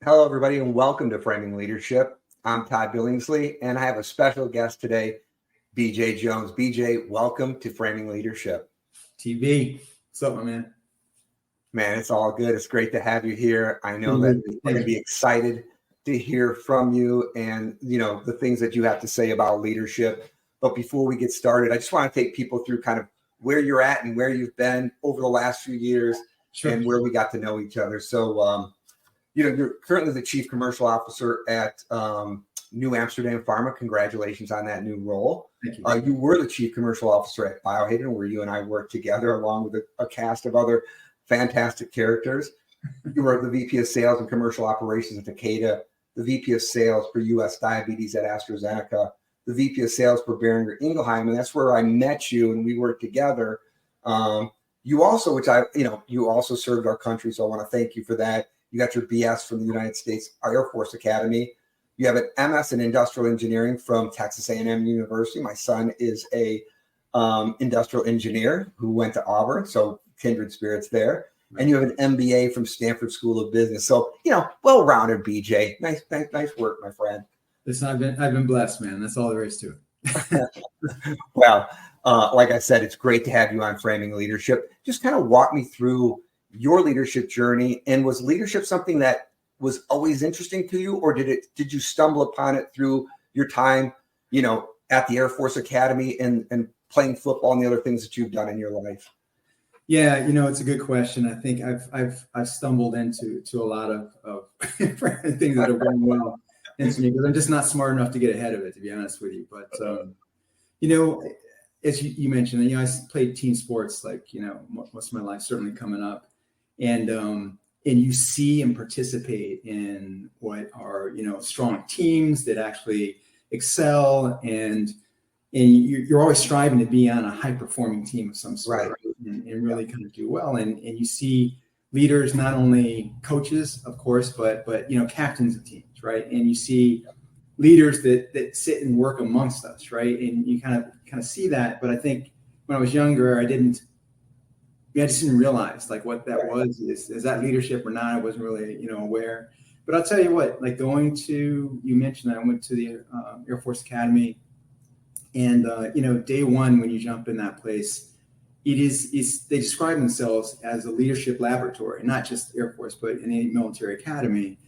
Hello, everybody, and welcome to Framing Leadership. I'm Todd Billingsley, and I have a special guest today, BJ Jones. BJ, welcome to Framing Leadership. TV, what's up, my man? Man, it's all good. It's great to have you here. I know that we're going to be excited to hear from you and, the things that you have to say about leadership. But before we get started, I just want to take people through kind of where you're at and where you've been over the last few years and where we got to know each other. So, you're currently the Chief Commercial Officer at NewAmesterdam Pharma. Congratulations on that new role. Thank you. You were the Chief Commercial Officer at Biohaven, where you and I worked together along with a cast of other fantastic characters. You were the VP of Sales and Commercial Operations at Takeda, the VP of Sales for U.S. Diabetes at AstraZeneca, the VP of Sales for Boehringer Ingelheim, and that's where I met you and we worked together. You also, you also served our country, so I want to thank you for that. You got your BS from the United States Air Force Academy. You have an MS in Industrial Engineering from Texas A&M University. My son is a industrial engineer who went to Auburn, so kindred spirits there. And you have an MBA from Stanford School of Business. So, well-rounded, BJ. Nice work, my friend. Listen, I've been blessed, man. That's all there is to it. Well, like I said, it's great to have you on Framing Leadership. Just kind of walk me through your leadership journey. And was leadership something that was always interesting to you, or did you stumble upon it through your time, at the Air Force Academy and playing football and the other things that you've done in your life? Yeah, it's a good question. I think I've stumbled into a lot of things that are going well into me because I'm just not smart enough to get ahead of it, to be honest with you. But as you mentioned, I played team sports most of my life, certainly coming up. And you see and participate in what are, strong teams that actually excel, and you're always striving to be on a high performing team of some sort, right? And really kind of do well. And you see leaders, not only coaches, of course, but captains of teams, right? And you see leaders that sit and work amongst us, right? And you kind of see that. But I think when I was younger, I just didn't realize what that was. Is that leadership or not? I wasn't really, aware. But I'll tell you what, you mentioned that I went to the Air Force Academy, and day one when you jump in that place, they describe themselves as a leadership laboratory, not just Air Force, but in any military academy,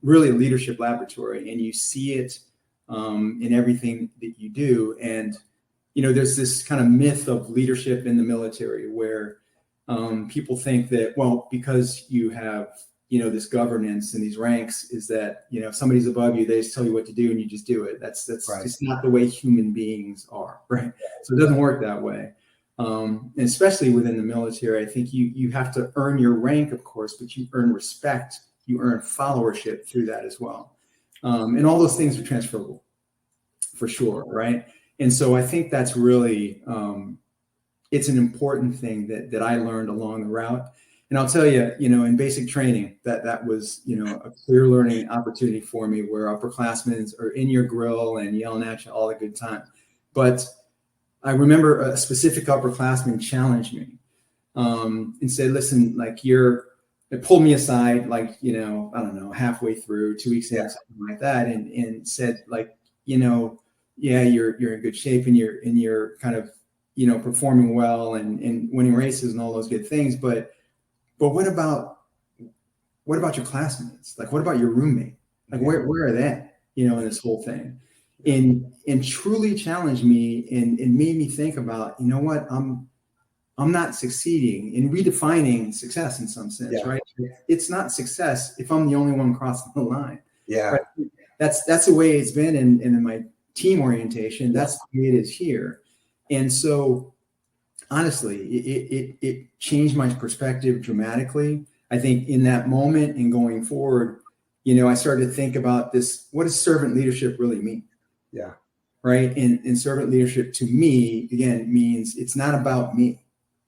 really a leadership laboratory, and you see it in everything that you do. And there's this kind of myth of leadership in the military where people think that, well, because you have, this governance and these ranks, is that, if somebody's above you, they just tell you what to do and you just do it. That's right. Just not the way human beings are, right? So it doesn't work that way. And especially within the military, I think you have to earn your rank, of course, but you earn respect, you earn followership through that as well. And all those things are transferable for sure, right? And so I think that's really, it's an important thing that I learned along the route. And I'll tell you, in basic training, that was, a clear learning opportunity for me, where upperclassmen are in your grill and yelling at you all the good time. But I remember a specific upperclassman challenged me and said, listen, it pulled me aside, I don't know, halfway through, 2 weeks in, something like that, and said, yeah, you're in good shape and you're kind of, performing well and winning races and all those good things. But what about your classmates? What about your roommate? Where are they, in this whole thing? And truly challenged me and made me think about, what, I'm not succeeding in redefining success in some sense, right? It's not success if I'm the only one crossing the line. Yeah. Right? That's the way it's been in my team orientation. That's the way it is here. And so, honestly, it changed my perspective dramatically. I think in that moment and going forward, I started to think about this. What does servant leadership really mean? Yeah. Right. And servant leadership to me, again, means it's not about me.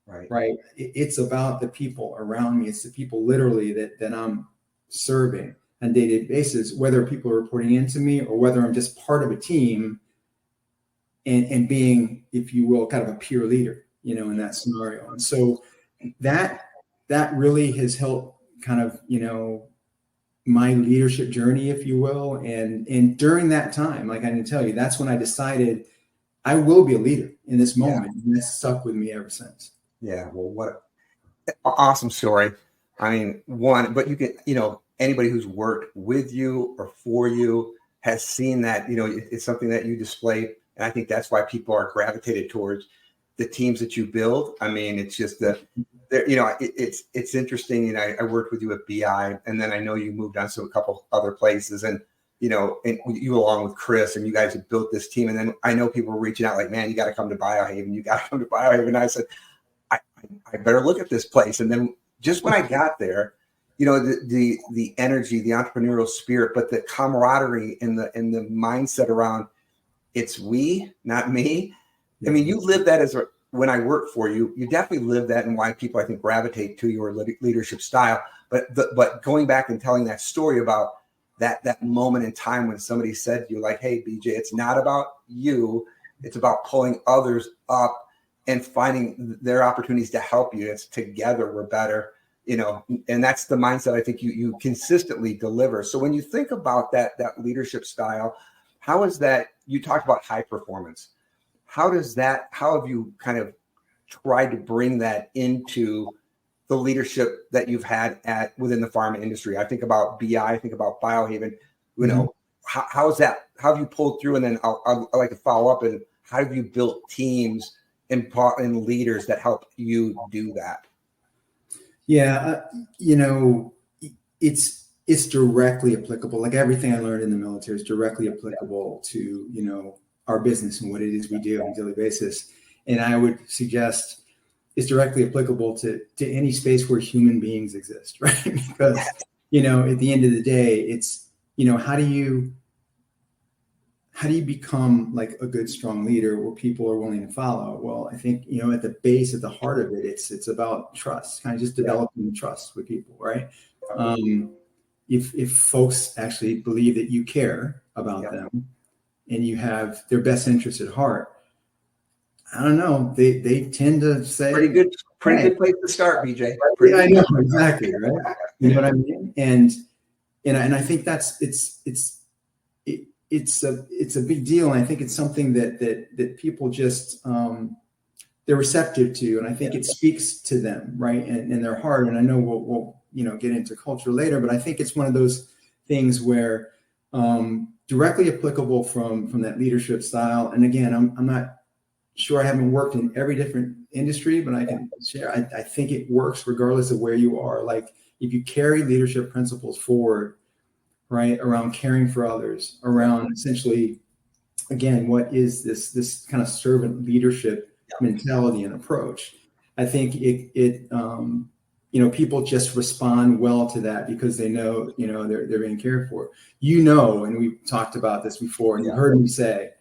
Right. It's about the people around me. It's the people literally that I'm serving on a day-to-day basis, whether people are reporting into me or whether I'm just part of a team and being, if you will, kind of a peer leader, in that scenario. And so that really has helped kind of, my leadership journey, if you will. And during that time, like I can tell you, that's when I decided I will be a leader in this moment. And that's stuck with me ever since. Yeah. Well, what an awesome story. I mean, but you can, anybody who's worked with you or for you has seen that, it's something that you display. And I think that's why people are gravitated towards the teams that you build. I mean, it's just it's interesting. I worked with you at BI, and then I know you moved on to a couple other places, and and you along with Chris, and you guys have built this team. And then I know people were reaching out like, man, you got to come to Biohaven. You got to come to Biohaven. And I said, I better look at this place. And then just when I got there, the energy, the entrepreneurial spirit, but the camaraderie and the mindset around it's we, not me. I mean, you live that when I work for you, you definitely live that, and why people, I think, gravitate to your leadership style. But going back and telling that story about that moment in time when somebody said to you, like, hey, BJ, it's not about you. It's about pulling others up and finding their opportunities to help you. It's together we're better, and that's the mindset I think you consistently deliver. So when you think about that leadership style, how is that? You talked about high performance. How have you kind of tried to bring that into the leadership that you've had within the pharma industry? I think about BI, I think about Biohaven, how have you pulled through? And then I'd like to follow up, and how have you built teams and leaders that help you do that? Yeah. It's directly applicable. Like everything I learned in the military is directly applicable to, our business and what it is we do on a daily basis. And I would suggest it's directly applicable to any space where human beings exist, right? Because, at the end of the day, it's, how do you become like a good, strong leader where people are willing to follow? Well, I think, at the base, at the heart of it, it's about trust, kind of just developing trust with people, right? If folks actually believe that you care about them and you have their best interest at heart, I don't know, they tend to say pretty good place to start, BJ. I know, exactly, right? You know what I mean? And I think it's a big deal, and I think it's something that people just they're receptive to, and I think it speaks to them, right, in their heart. And I know we'll get into culture later, but I think it's one of those things where directly applicable from that leadership style. And again, I'm not sure, I haven't worked in every different industry, but I can share. I think it works regardless of where you are. Like if you carry leadership principles forward, right, around caring for others, around essentially, again, what is this kind of servant leadership mentality and approach? I think it people just respond well to that because they know, they're being cared for. And we've talked about this before, and you heard me say,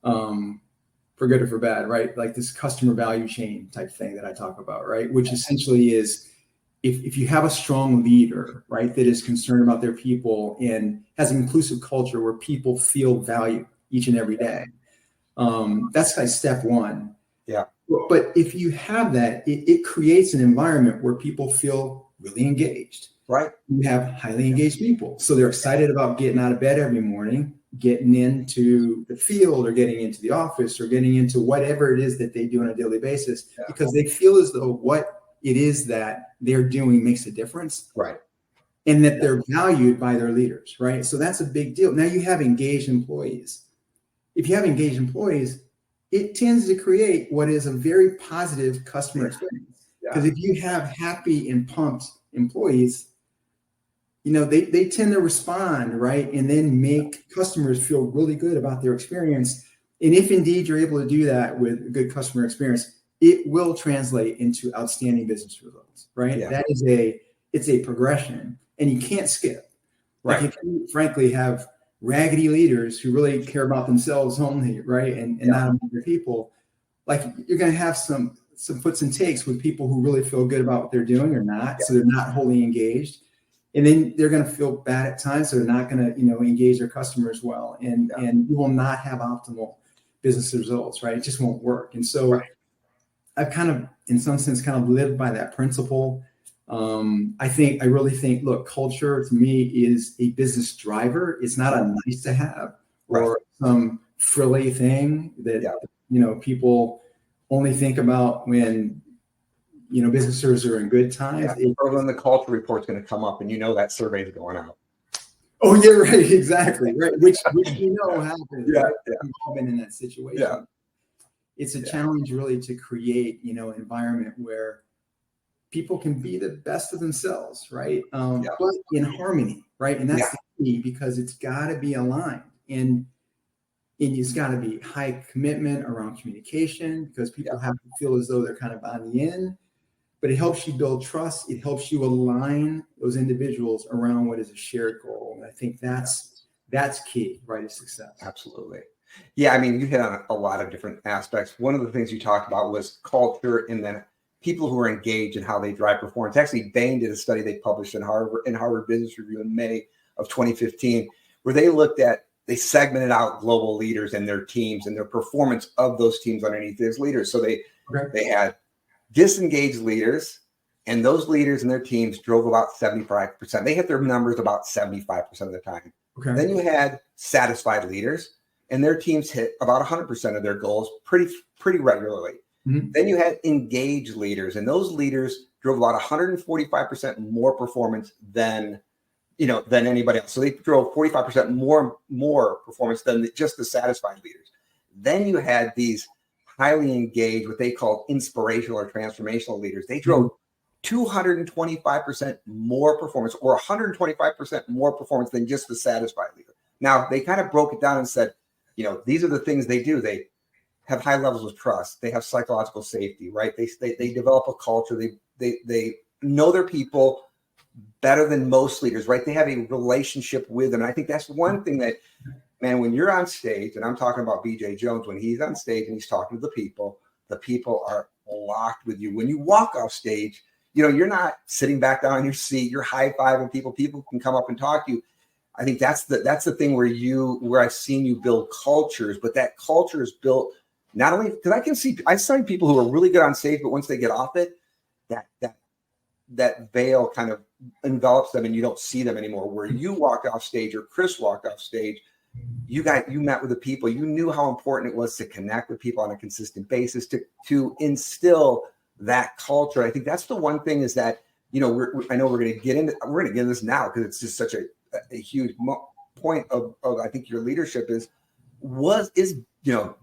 for good or for bad, right? Like this customer value chain type thing that I talk about, right? Which essentially is, if you have a strong leader, right, that is concerned about their people and has an inclusive culture where people feel value each and every day, that's like step one. Yeah. But if you have that, it creates an environment where people feel really engaged. Right. You have highly engaged people. So they're excited about getting out of bed every morning, getting into the field or getting into the office or getting into whatever it is that they do on a daily basis, because they feel as though what it is that they're doing makes a difference. Right. And that they're valued by their leaders, right? So that's a big deal. Now you have engaged employees. If you have engaged employees, it tends to create what is a very positive customer experience. Because if you have happy and pumped employees, they tend to respond, right? And then make customers feel really good about their experience. And if indeed you're able to do that with a good customer experience, it will translate into outstanding business results, right? Yeah. That is it's a progression, and you can't skip. Right. Like if you frankly have raggedy leaders who really care about themselves only, right? And not about their people, like you're going to have some puts and takes with people who really feel good about what they're doing or not. So they're not wholly engaged. And then they're going to feel bad at times. So they're not going to, engage their customers well. And you will not have optimal business results, right? It just won't work. And so I've kind of, in some sense, kind of lived by that principle. I really think, look, culture to me is a business driver. It's not a nice to have or some frilly thing that, people only think about when, businesses are in good times. Yeah. Or when the culture report's going to come up and that survey is going out. Oh, yeah, right. Exactly. Right. Which happens. Yeah. Right? I've been in that situation. Yeah. It's a challenge really to create, an environment where people can be the best of themselves, right? But in harmony, right? And that's the key, because it's got to be aligned, and it's got to be high commitment around communication, because people have to feel as though they're kind of on the in. But it helps you build trust. It helps you align those individuals around what is a shared goal. And I think that's key, right, to success. Absolutely. Yeah, I mean, you hit on a lot of different aspects. One of the things you talked about was culture, and then people who are engaged and how they drive performance. Actually, Bain did a study they published in Harvard Business Review in May of 2015, where they segmented out global leaders and their teams and their performance of those teams underneath those leaders. So they had disengaged leaders, and those leaders and their teams drove about 75%. They hit their numbers about 75% of the time. Okay. Then you had satisfied leaders, and their teams hit about 100% of their goals pretty regularly. Mm-hmm. Then you had engaged leaders, and those leaders drove about 145% more performance than anybody else. So they drove 45% more performance than just the satisfied leaders. Then you had these highly engaged, what they call inspirational or transformational leaders. They drove 225% more performance, or 125% more performance than just the satisfied leader. Now, they kind of broke it down and said, these are the things they do. They have high levels of trust. They have psychological safety, right? They develop a culture. They know their people better than most leaders, right? They have a relationship with them. And I think that's one thing that, man, when you're on stage, and I'm talking about BJ Jones, when he's on stage and he's talking to the people are locked with you. When you walk off stage, you're not sitting back down in your seat, you're high-fiving people. People can come up and talk to you. I think that's the thing where I've seen you build cultures, but that culture is built not only because I see people who are really good on stage, but once they get off it, that veil kind of envelops them and you don't see them anymore. Where you walked off stage, or Chris walked off stage, you met with the people. You knew how important it was to connect with people on a consistent basis, to instill that culture. I think that's the one thing is that, I know we're going to get into this now, because it's just such a huge point of I think your leadership is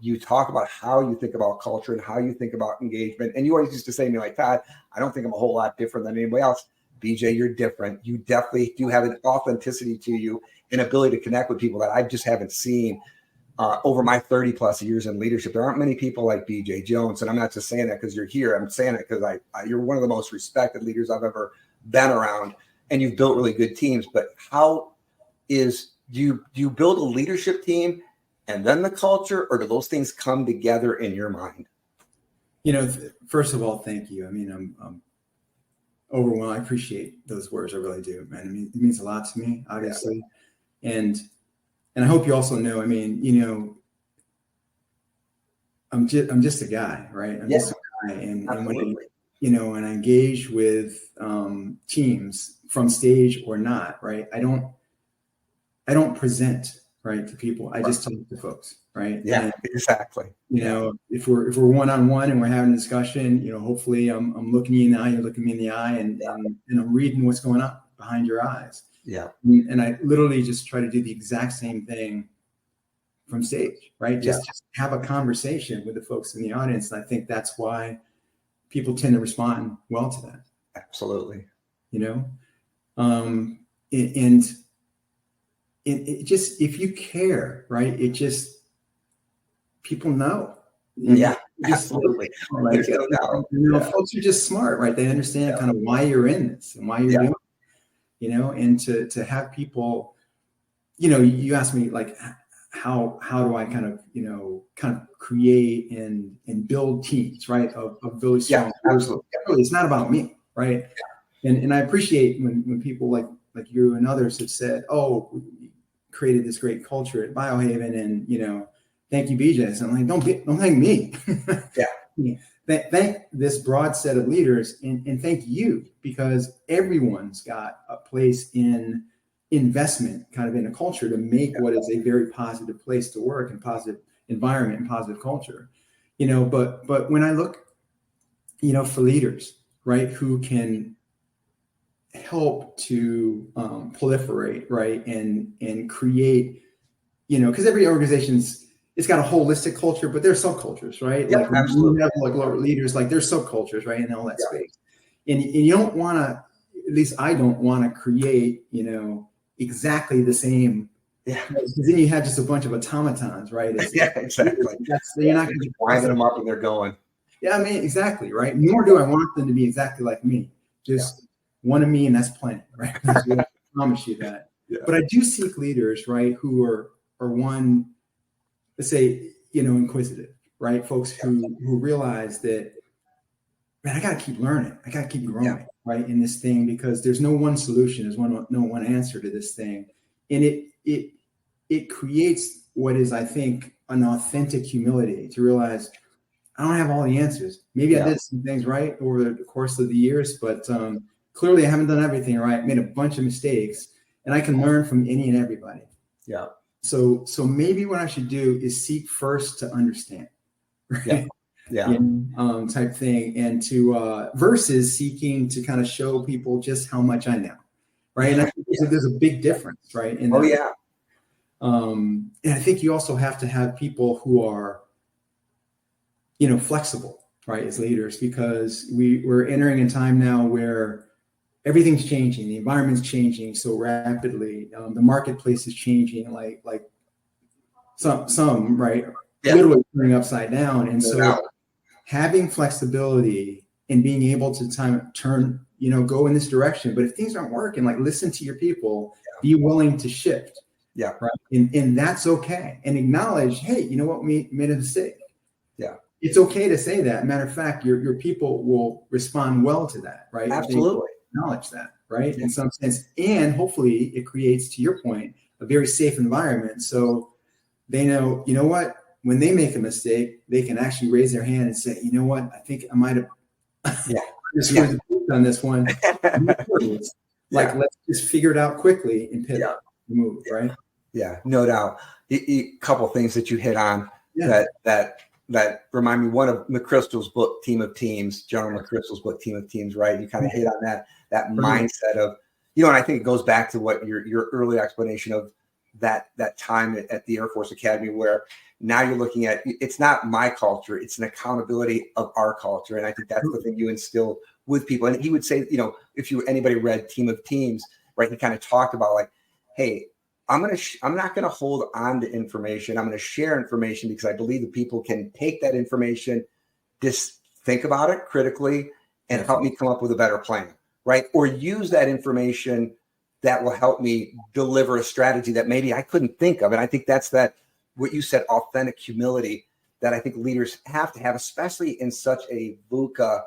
you talk about how you think about culture and how you think about engagement. And you always used to say to me, like, Todd, I don't think I'm a whole lot different than anybody else. BJ, you're different. You definitely do have an authenticity to you, an ability to connect with people that I just haven't seen over my 30 plus years in leadership. There aren't many people like BJ Jones. And I'm not just saying that because you're here. I'm saying it because you're one of the most respected leaders I've ever been around, and you've built really good teams. But do you build a leadership team and then the culture, or do those things come together in your mind? First of all, thank you. I mean, I'm overwhelmed. I appreciate those words. I really do, man. I mean, it means a lot to me, obviously. Yeah. And I hope you also know, I mean, I'm just a guy, right? I'm just a guy. And when I engage with teams from stage or not, right? I don't present, right, to people. I just talk to folks, right? Yeah, and, exactly. If we're one-on-one and we're having a discussion, hopefully I'm looking you in the eye, you're looking me in the eye, and I'm reading what's going on behind your eyes. Yeah. And I literally just try to do the exact same thing from stage, right? Just have a conversation with the folks in the audience. And I think that's why people tend to respond well to that. Absolutely. And it just, if you care, right? It just, people know. Yeah, absolutely. Like, folks are just smart, right? They understand kind of why you're in this and why you're doing it, and to have people, you asked me, like, how do I kind of create and build teams, right? Of really strong. Yeah, absolutely. It's not about me, right? Yeah. And I appreciate when people like you and others have said, oh, we created this great culture at Biohaven, and thank you, BJ. So I'm like, don't thank me. Yeah. thank this broad set of leaders, and thank you, because everyone's got a place in investment kind of in a culture to make what is a very positive place to work and positive environment and positive culture. But when I look, for leaders, right, who can help to proliferate, right, and create, because every it's got a holistic culture, but there's subcultures, right? Yeah, like absolutely. You have like leaders, like there's subcultures, right, in all that space, and you don't want to, at least I don't want to create, exactly the same. Yeah. Because then you have just a bunch of automatons, right? Yeah, exactly. You're not going to winding them up and they're going. Yeah, I mean, exactly, right? Nor do I want them to be exactly like me. Just one of me, and that's plenty, right? I promise you that. Yeah. But I do seek leaders, right, who are one, let's say, inquisitive, right? Folks who realize that, man, I got to keep learning. I got to keep growing, right, in this thing, because there's no one solution. There's no one answer to this thing. And it creates what is, I think, an authentic humility to realize I don't have all the answers. Maybe I did some things right over the course of the years, but clearly I haven't done everything right. Made a bunch of mistakes, and I can learn from any and everybody. Yeah. So maybe what I should do is seek first to understand, right? Yeah. Type thing, and to versus seeking to kind of show people just how much I know, right? And I think there's a big difference, right? And I think you also have to have people who are, flexible, right, as leaders, because we're entering a time now where everything's changing, the environment's changing so rapidly, the marketplace is changing, like some right, literally turning upside down, and so having flexibility and being able to turn, go in this direction. But if things aren't working, like, listen to your people, be willing to shift, right, and that's okay, and acknowledge, hey, you know what, we made a mistake. It's okay to say that. Matter of fact, your people will respond well to that, right? Absolutely. They acknowledge that, right? In some sense. And hopefully it creates, to your point, a very safe environment. So they know, you know what, when they make a mistake, they can actually raise their hand and say, you know what, I think I might have on this one. Let's just figure it out quickly and pivot, move, right? Yeah, no doubt. A couple of things that you hit on that remind me, one of McChrystal's book, Team of Teams, General McChrystal's book, Team of Teams, right? You kind of hit on that mindset of, and I think it goes back to what your early explanation of that time at the Air Force Academy, where now you're looking at, it's not my culture, it's an accountability of our culture. And I think that's the thing you instill with people. And he would say, if anybody read Team of Teams, right, he kind of talked about, like, hey, I'm not going to hold on to information. I'm going to share information because I believe that people can take that information, just think about it critically, and help me come up with a better plan, right? Or use that information that will help me deliver a strategy that maybe I couldn't think of. And I think that's what you said, authentic humility, that I think leaders have to have, especially in such a VUCA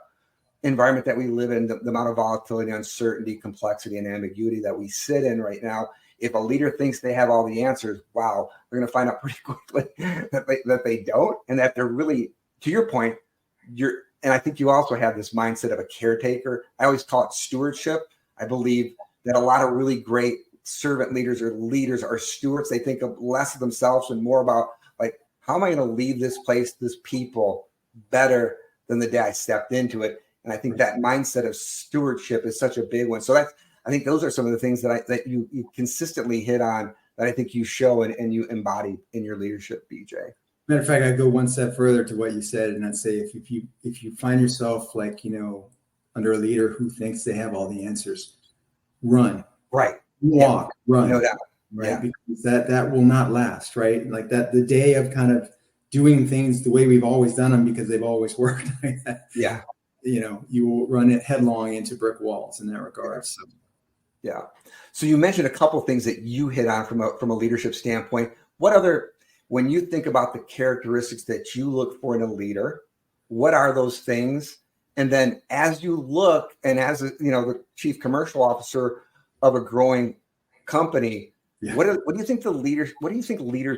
environment that we live in, the amount of volatility, uncertainty, complexity, and ambiguity that we sit in right now. If a leader thinks they have all the answers, wow, they're going to find out pretty quickly that they don't, and that they're really, to your point, and I think you also have this mindset of a caretaker. I always call it stewardship. I believe that a lot of really great servant leaders are stewards. They think of less of themselves and more about, like, how am I going to leave this place, this people, better than the day I stepped into it? And I think that mindset of stewardship is such a big one. So I think those are some of the things that you consistently hit on, that I think you show and you embody in your leadership, BJ. Matter of fact, I go one step further to what you said, and I'd say if you find yourself, like, under a leader who thinks they have all the answers, run. Right. Walk, run. No doubt. Right. Because that will not last, right? Like that, the day of kind of doing things the way we've always done them because they've always worked. You will run it headlong into brick walls in that regard. So. Yeah. So you mentioned a couple of things that you hit on from a leadership standpoint. When you think about the characteristics that you look for in a leader, what are those things? And then as you look, and as the chief commercial officer of a growing company, what do you think leaders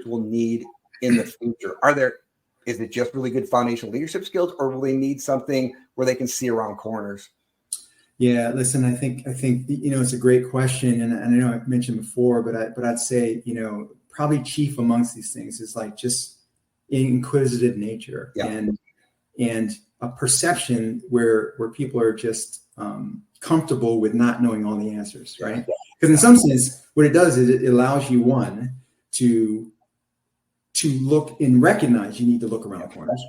will need in the future? Are there Is it just really good foundational leadership skills, or will they need something where they can see around corners? Yeah, listen, I think it's a great question, and I know I've mentioned before, but I'd say probably chief amongst these things is like just inquisitive nature, and a perception where people are just comfortable with not knowing all the answers, right? Because in some sense, what it does is it allows you to look and recognize you need to look around corners,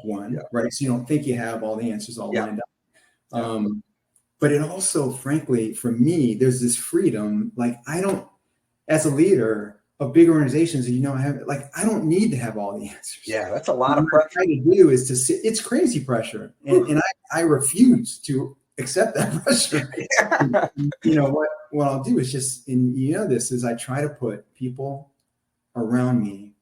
right? So you don't think you have all the answers all lined up. But it also, frankly, for me, there's this freedom. Like I don't, as a leader of big organizations, I don't need to have all the answers. Yeah, that's a lot of pressure. What I try to do is to sit. It's crazy pressure, and I refuse to accept that pressure. What I'll do is just, and this is I try to put people around me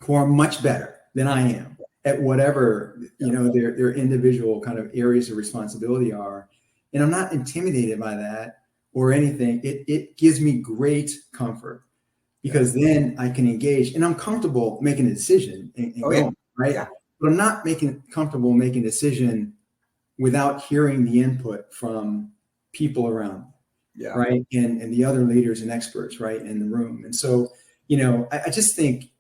who are much better than I am at whatever their individual kind of areas of responsibility are. And I'm not intimidated by that or anything. It gives me great comfort because then I can engage and I'm comfortable making a decision and going, right? Yeah. But I'm not comfortable making a decision without hearing the input from people around, right? And the other leaders and experts, right, in the room. And so, I just think,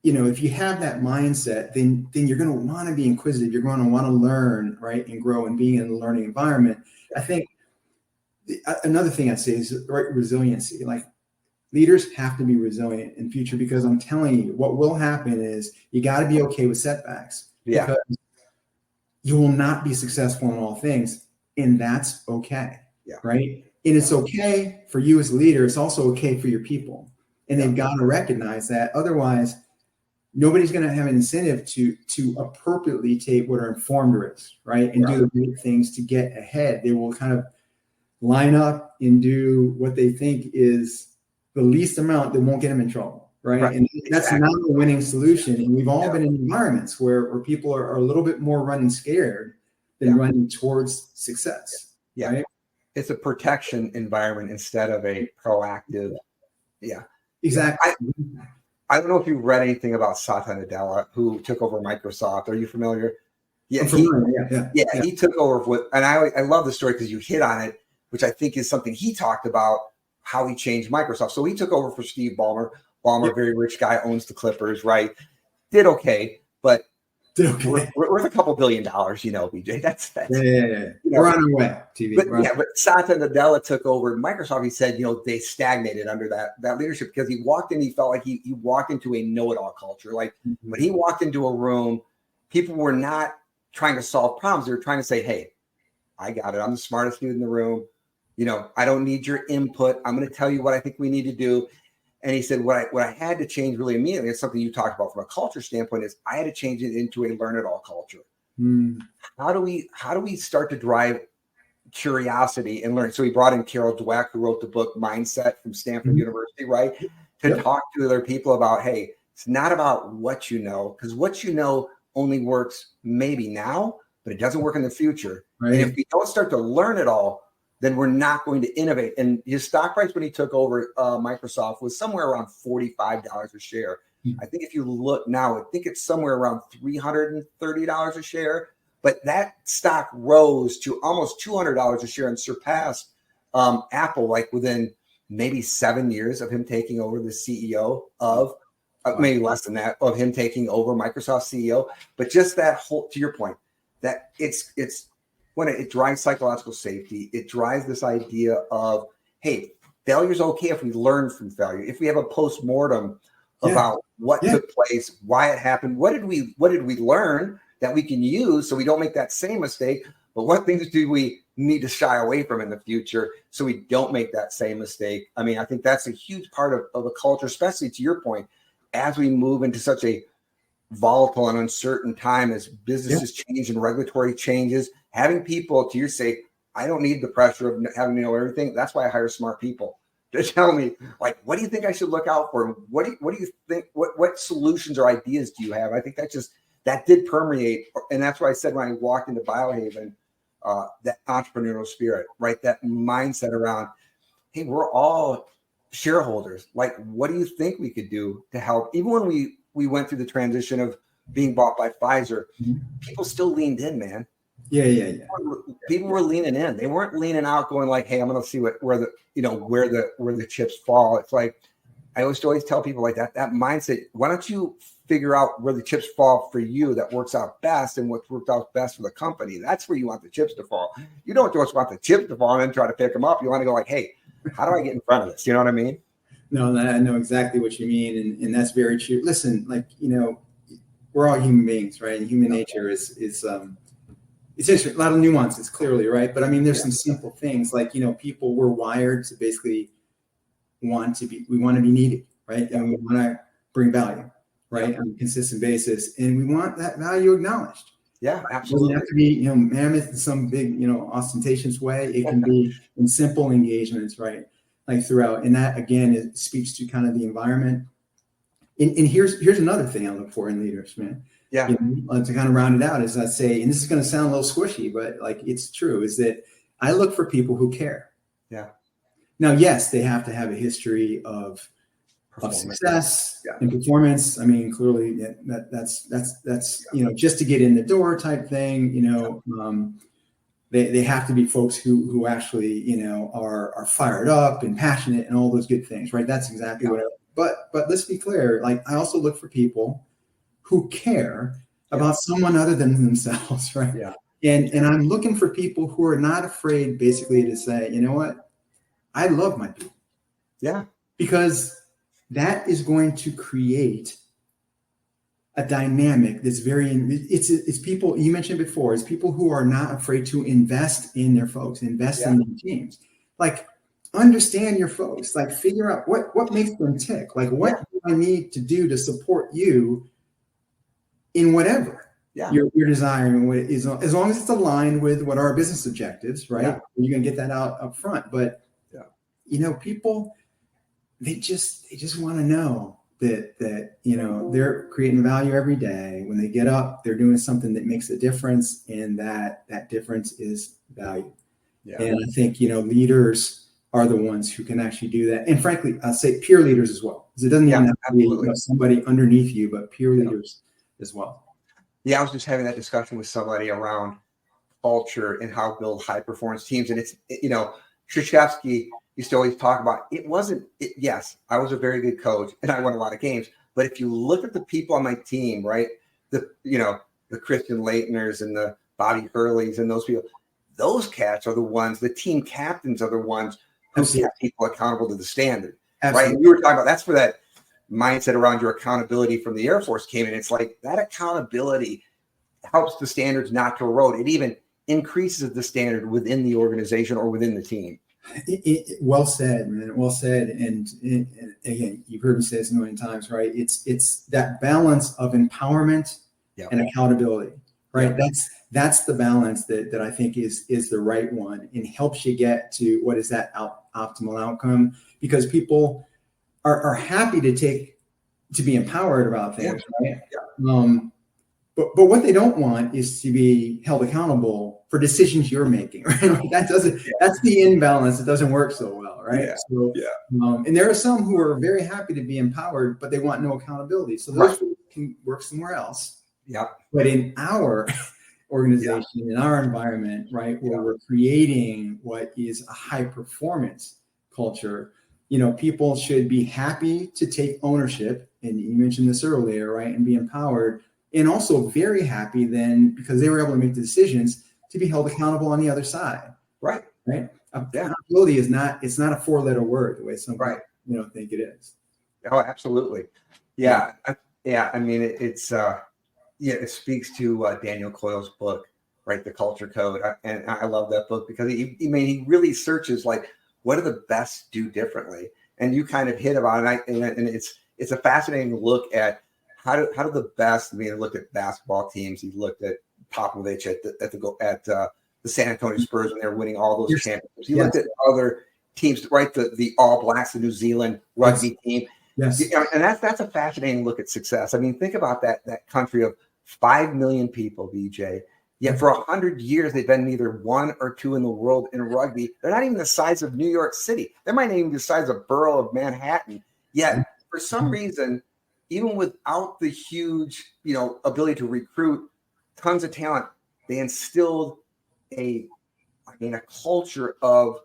if you have that mindset, then you're going to want to be inquisitive. You're going to want to learn, right, and grow and being in a learning environment. I think another thing I'd say is resiliency. Like leaders have to be resilient in future because I'm telling you, what will happen is you got to be okay with setbacks. Yeah. Because you will not be successful in all things, and that's okay. Yeah. Right. And it's okay for you as a leader. It's also okay for your people, and they've got to recognize that. Otherwise, nobody's going to have an incentive to appropriately take what are informed risks, right? And do the right things to get ahead. They will kind of line up and do what they think is the least amount that won't get them in trouble, right? And that's not a winning solution. And we've all been in environments where people are a little bit more running scared than running towards success. Yeah. Right? It's a protection environment instead of a proactive. Yeah. Exactly. I don't know if you've read anything about Satya Nadella, who took over Microsoft. Are you familiar? Yeah, he took over with, and I love the story because you hit on it, which I think is something he talked about, how he changed Microsoft. So he took over for Steve Ballmer. Ballmer, very rich guy, owns the Clippers, right? Did okay, but worth a couple $1 billion, BJ. That's We're on our way. TV. But Satya Nadella took over Microsoft. He said, they stagnated under that leadership because he walked in. He felt like he walked into a know-it-all culture. Like when he walked into a room, people were not trying to solve problems. They were trying to say, "Hey, I got it. I'm the smartest dude in the room. I don't need your input. I'm going to tell you what I think we need to do." And he said, what I had to change really immediately, it's something you talked about from a culture standpoint, is I had to change it into a learn-it-all culture. How do we start to drive curiosity and learn? So he brought in Carol Dweck, who wrote the book Mindset from Stanford University, right? To talk to other people about, hey, it's not about what you know, because what you know only works maybe now, but it doesn't work in the future. Right. And if we don't start to learn it all, then we're not going to innovate. And his stock price when he took over Microsoft was somewhere around $45 a share. I think if you look now, I think it's somewhere around $330 a share. But that stock rose to almost $200 a share and surpassed Apple like within maybe 7 years of him taking over the CEO of, maybe less than that, of him taking over Microsoft CEO. But just that whole, to your point, that it's when it drives psychological safety, it drives this idea of, hey, failure is okay if we learn from failure. If we have a post-mortem about what took place, why it happened, what did we learn that we can use so we don't make that same mistake, but what things do we need to shy away from in the future so we don't make that same mistake? I mean, I think that's a huge part of a culture, especially to your point, as we move into such a volatile and uncertain time as businesses change and regulatory changes. Having people to say, I don't need the pressure of having to know everything. That's why I hire smart people to tell me, like, what do you think I should look out for? What do you think? What solutions or ideas do you have? I think that did permeate, and that's why I said when I walked into Biohaven, that entrepreneurial spirit, right? That mindset around, hey, we're all shareholders. Like, what do you think we could do to help? Even when we went through the transition of being bought by Pfizer, Mhm. people still leaned in, man. Yeah. People were leaning in. They weren't leaning out going like, hey, I'm going to see where the chips fall. It's like, I always tell people like that mindset, why don't you figure out where the chips fall for you that works out best and what worked out best for the company? That's where you want the chips to fall. You don't just want the chips to fall and then try to pick them up. You want to go like, hey, how do I get in front of this? You know what I mean? No, I know exactly what you mean. And that's very true. Listen, like, we're all human beings, right? And human nature is it's interesting, a lot of nuances, clearly, right? But I mean, there's some simple things like, people were wired to basically we want to be needed, right? And we want to bring value, right? On a consistent basis. And we want that value acknowledged. Yeah, absolutely. It doesn't have to be, mammoth in some big, ostentatious way. It can be in simple engagements, right? Like throughout. And that, again, it speaks to kind of the environment. And here's another thing I look for in leaders, man. Yeah. To kind of round it out, is I say, and this is going to sound a little squishy, but like it's true, is that I look for people who care. Yeah. Now, yes, they have to have a history of success and performance. I mean, clearly that's just to get in the door type thing. They have to be folks who actually are fired up and passionate and all those good things, right? That's exactly what. But let's be clear. Like, I also look for people who care about someone other than themselves, right? Yeah. And I'm looking for people who are not afraid, basically, to say, you know what, I love my people. Yeah. Because that is going to create a dynamic that's it's people, you mentioned before, it's people who are not afraid to invest in their folks, invest in their teams. Like, understand your folks, like figure out what makes them tick. Like, what do I need to do to support you in whatever you're desiring, what is, as long as it's aligned with what our business objectives, right? Yeah. You're going to get that out up front. But, people, they just want to know that they're creating value every day. When they get up, they're doing something that makes a difference, and that difference is value. Yeah. And I think, leaders are the ones who can actually do that. And frankly, I'll say peer leaders as well, because it doesn't even have to be somebody underneath you, but peer leaders as well. Yeah, I was just having that discussion with somebody around culture and how to build high performance teams. And it's, Krzyzewski used to always talk about, yes, I was a very good coach and I won a lot of games. But if you look at the people on my team, right, the Christian Leitners and the Bobby Hurleys and those people, those cats are the ones, the team captains are the ones who kept people accountable to the standard. Absolutely. Right. And you were talking about, that's where that mindset around your accountability from the Air Force came in. It's like that accountability helps the standards not to erode. It even increases the standard within the organization or within the team. Well said, man. Well said. And again, you've heard me say this a million times, right? It's that balance of empowerment and accountability, right? Yeah. That's the balance that I think is the right one, and helps you get to what is that optimal outcome, because people are happy to be empowered about things, right? Yeah. But what they don't want is to be held accountable for decisions you're making, right? That's the imbalance. It doesn't work so well, right? Yeah. So, and there are some who are very happy to be empowered, but they want no accountability. So those can work somewhere else. Yeah. But in our organization, in our environment, right, where we're creating what is a high performance culture, people should be happy to take ownership. And you mentioned this earlier, right? And be empowered. And also very happy then, because they were able to make the decisions, to be held accountable on the other side. Right. Right. Accountability is not, it's not a 4-letter word the way some people think it is. Oh, absolutely. Yeah. I mean, it speaks to Daniel Coyle's book, right? The Culture Code. And I love that book because he really searches like, what do the best do differently? And you kind of hit about it. And it's a fascinating look at how do the best. He looked at basketball teams. He looked at Popovich at the San Antonio Spurs when they were winning all those championships. He looked at other teams, right? The All Blacks, the New Zealand rugby team. Yes. And that's a fascinating look at success. I mean, think about that country of 5 million people, BJ. Yet for 100 years, they've been either 1 or 2 in the world in rugby. They're not even the size of New York City. They might not even be the size of borough of Manhattan. Yet for some reason, even without the huge, ability to recruit tons of talent, they instilled a culture of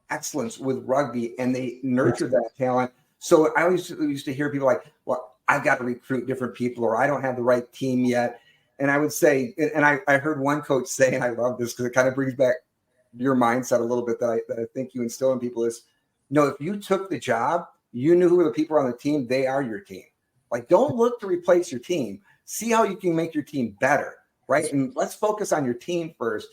excellence with rugby, and they nurtured that talent. So I always used to hear people like, well, I've got to recruit different people, or I don't have the right team yet. And I would say, and I heard one coach say, and I love this because it kind of brings back your mindset a little bit that I think you instill in people is, if you took the job, you knew who the people on the team, they are your team. Like, don't look to replace your team. See how you can make your team better, right? And let's focus on your team first.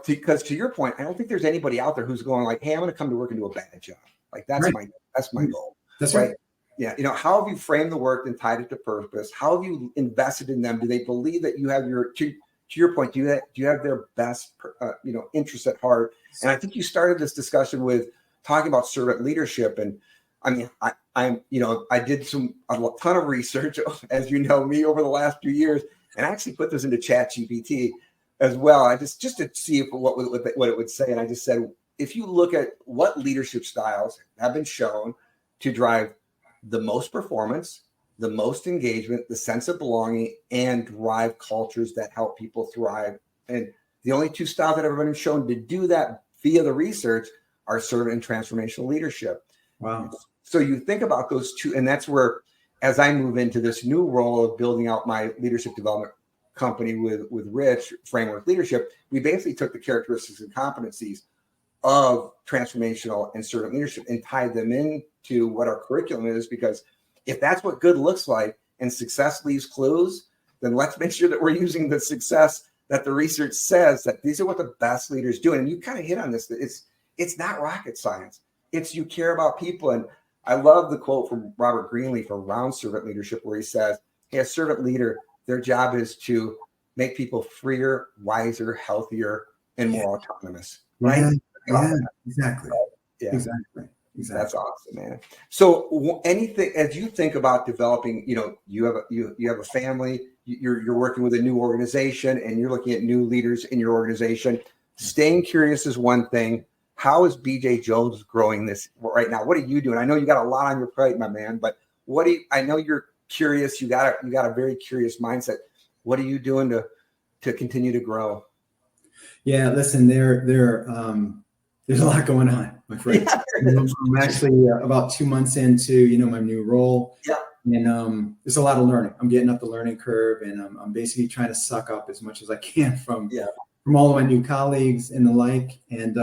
Because to your point, I don't think there's anybody out there who's going like, hey, I'm going to come to work and do a bad job. Like that's my goal. That's right. right. Yeah. How have you framed the work and tied it to purpose? How have you invested in them? Do they believe that you have to your point, do you have their best, interests at heart? And I think you started this discussion with talking about servant leadership. And I mean, I did a ton of research, as you know me, over the last few years, and I actually put this into ChatGPT as well. I just to see what it would say. And I just said, if you look at what leadership styles have been shown to drive the most performance, the most engagement, the sense of belonging, and drive cultures that help people thrive. And the only two styles that have ever been shown to do that via the research are servant and transformational leadership. Wow. So you think about those two, and that's where, as I move into this new role of building out my leadership development company with Rich, Framework Leadership, we basically took the characteristics and competencies of transformational and servant leadership and tied them into what our curriculum is. Because if that's what good looks like and success leaves clues, then let's make sure that we're using the success that the research says that these are what the best leaders do. And you kind of hit on this, that it's not rocket science. It's you care about people. And I love the quote from Robert Greenleaf around servant leadership, where he says, hey, a servant leader, their job is to make people freer, wiser, healthier, and more autonomous. Right? Yeah, exactly. Yeah. Exactly. That's awesome, man. So anything, as you think about developing, you have a family, you're working with a new organization, and you're looking at new leaders in your organization. Staying curious is one thing. How is BJ Jones growing this right now? What are you doing? I know you got a lot on your plate, my man, but I know you're curious. You got a very curious mindset. What are you doing to continue to grow? Yeah, listen, there's a lot going on, my friend. Yeah. I'm actually about 2 months into, my new role. Yeah. And there's a lot of learning. I'm getting up the learning curve, and I'm basically trying to suck up as much as I can from all of my new colleagues and the like. And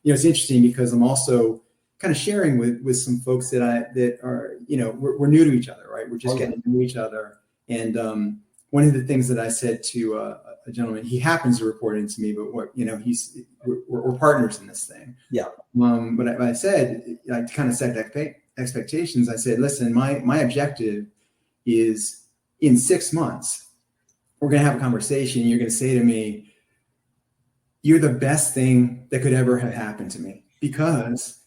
it's interesting because I'm also kind of sharing with some folks that are, we're new to each other, right? We're just getting to know each other. And one of the things that I said to a gentleman, he happens to report into me, but we're partners in this thing. Yeah. But I said, I kind of set expectations. I said, listen, my objective is in 6 months, we're going to have a conversation. You're going to say to me, you're the best thing that could ever have happened to me, because,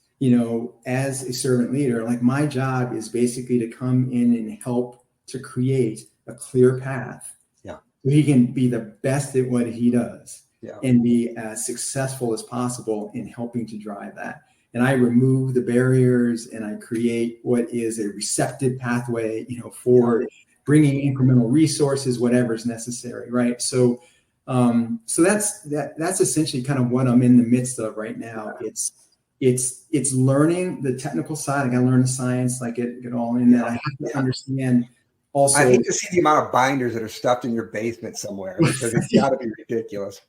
as a servant leader, like my job is basically to come in and help to create a clear path. Yeah. So he can be the best at what he does. Yeah. And be as successful as possible in helping to drive that. And I remove the barriers, and I create what is a receptive pathway, for bringing incremental resources, whatever is necessary. Right. So that's essentially kind of what I'm in the midst of right now. It's learning the technical side. I got to learn the science, like get all in that. I have to understand. Also, I hate to see the amount of binders that are stuffed in your basement somewhere, because it's got to be ridiculous.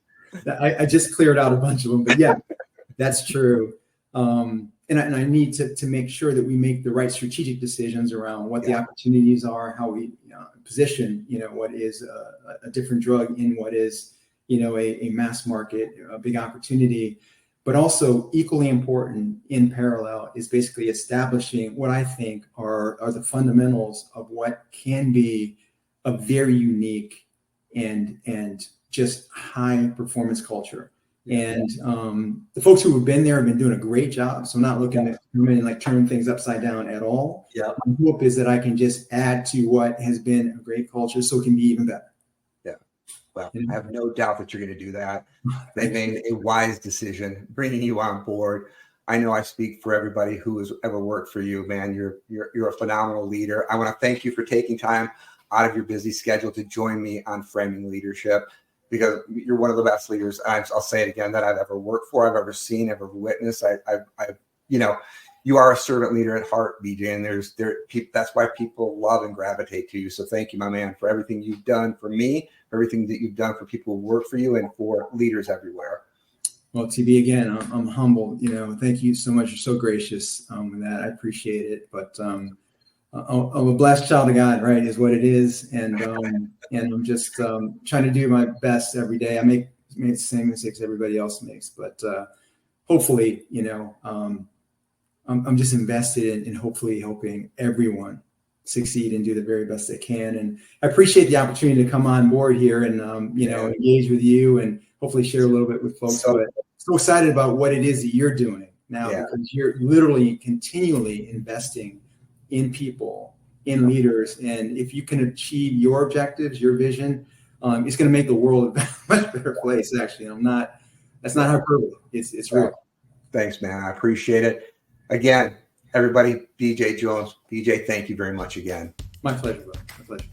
I just cleared out a bunch of them, but yeah, that's true. And I need to make sure that we make the right strategic decisions around what the opportunities are, how we position, what is a different drug in what is, a mass market, a big opportunity. But also equally important in parallel is basically establishing what I think are the fundamentals of what can be a very unique and just high performance culture. And the folks who have been there have been doing a great job. So I'm not looking to come in and like turn things upside down at all. Yeah. My hope is that I can just add to what has been a great culture so it can be even better. Yeah. Well, I have no doubt that you're going to do that. They made a wise decision bringing you on board. I know I speak for everybody who has ever worked for you, man. You're a phenomenal leader. I want to thank you for taking time out of your busy schedule to join me on Framing Leadership, because you're one of the best leaders, I'll say it again, that I've ever worked for, I've ever seen, ever witnessed. You are a servant leader at heart, BJ, and that's why people love and gravitate to you. So thank you, my man, for everything you've done for me, for everything that you've done for people who work for you, and for leaders everywhere. Well, TB, again, I'm humbled. Thank you so much. You're so gracious with that. I appreciate it. But I'm a blessed child of God, right? Is what it is, and I'm just trying to do my best every day. I make the same mistakes everybody else makes, but hopefully, I'm just invested in hopefully helping everyone succeed and do the very best they can. And I appreciate the opportunity to come on board here and engage with you and hopefully share a little bit with folks. But so excited about what it is that you're doing now, because you're literally continually investing in people, in leaders. And if you can achieve your objectives, your vision, it's going to make the world a much better place. Actually, that's not hyperbole. It's real. Thanks, man. I appreciate it. Again, everybody, BJ Jones. BJ, thank you very much again. My pleasure, bro. My pleasure.